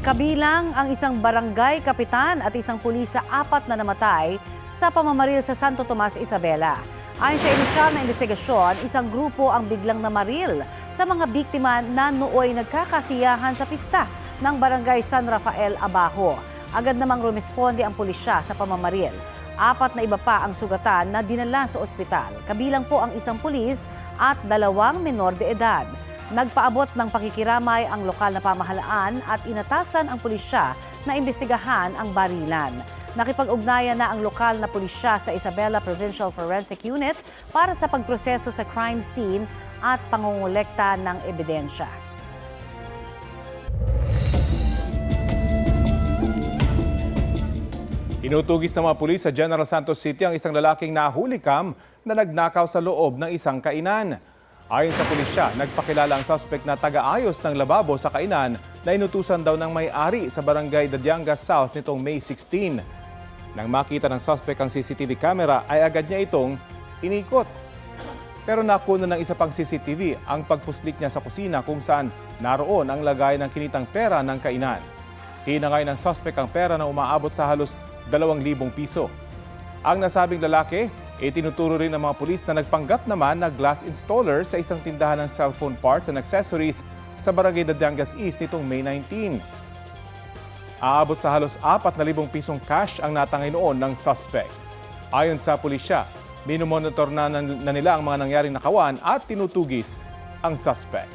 Kabilang ang isang barangay kapitan at isang pulis sa 4 na namatay sa pamamaril sa Santo Tomas, Isabela. Ayon sa inisyal na investigasyon, isang grupo ang biglang namaril sa mga biktima na nooy nagkakasiyahan sa pista ng barangay San Rafael, Abajo. Agad namang rumesponde ang pulisya sa pamamaril. 4 na iba pa ang sugatan na dinala sa ospital. Kabilang po ang isang pulis at 2 menor de edad. Nagpaabot ng pakikiramay ang lokal na pamahalaan at inatasan ang pulisya na imbestigahan ang barilan. Nakipag-ugnayan na ang lokal na pulisya sa Isabela Provincial Forensic Unit para sa pagproseso sa crime scene at pangongolekta ng ebidensya. Inutugis ng mga pulis sa General Santos City ang isang lalaking nahulikam na nagnakaw sa loob ng isang kainan. Ayon sa pulisya, nagpakilala ang suspect na taga-ayos ng lababo sa kainan na inutusan daw ng may-ari sa barangay Dadianga South nitong May 16. Nang makita ng suspect ang CCTV camera ay agad niya itong inikot. Pero nakuha ng isa pang CCTV ang pagpuslik niya sa kusina kung saan naroon ang lagay ng kinitang pera ng kainan. Tinangay ng suspect ang pera na umaabot sa halos 2,000 piso. Ang nasabing lalaki, itinuturo rin ng mga pulis na nagpanggap naman na glass installer sa isang tindahan ng cellphone parts and accessories sa barangay Dadiangas East nitong May 19. Aabot sa halos 4,000 pisong cash ang natangay noon ng suspect. Ayon sa pulisya, minomonitor na nila ang mga nangyaring nakawan at tinutugis ang suspect.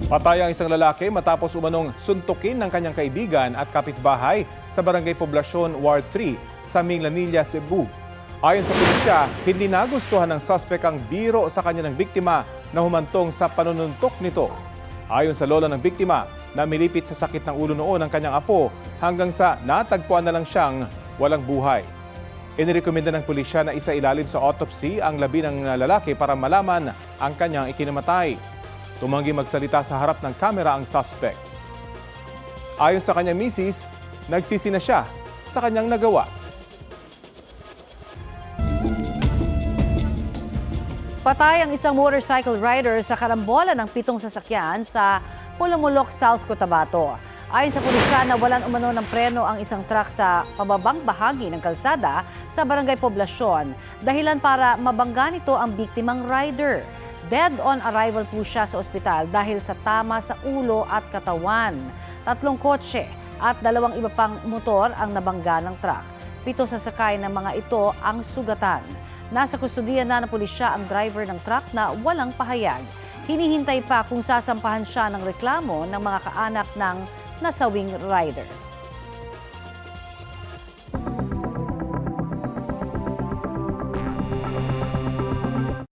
Patay ang isang lalaki matapos umanong suntukin ng kanyang kaibigan at kapitbahay sa Barangay Poblacion Ward 3 sa Minglanilla, Cebu. Ayon sa pulisya, hindi nagustuhan ng suspect ang biro sa kanya ng biktima na humantong sa panununtok nito. Ayon sa lola ng biktima, namilipit sa sakit ng ulo noon ang kanyang apo hanggang sa natagpuan na lang siyang walang buhay. Inirekomenda ng pulisya na isailalim sa autopsy ang labi ng lalaki para malaman ang kanyang ikinamatay. Tumanggi magsalita sa harap ng kamera ang suspect. Ayon sa kanyang misis, nagsisi na siya sa kanyang nagawa. Patay ang isang motorcycle rider sa karambola ng 7 sasakyan sa Pulumulok, South Cotabato. Ayon sa pulisya, nawalan umano ng preno ang isang truck sa pababang bahagi ng kalsada sa Barangay Poblacion, dahilan para mabangga nito ang biktimang rider. Dead on arrival po siya sa ospital dahil sa tama sa ulo at katawan. 3 kotse at 2 iba pang motor ang nabangga ng truck. 7 sasakay ng mga ito ang sugatan. Nasa kustudiya na ng pulisya ang driver ng truck na walang pahayag. Hinihintay pa kung sasampahan siya ng reklamo ng mga kaanak ng nasawing rider.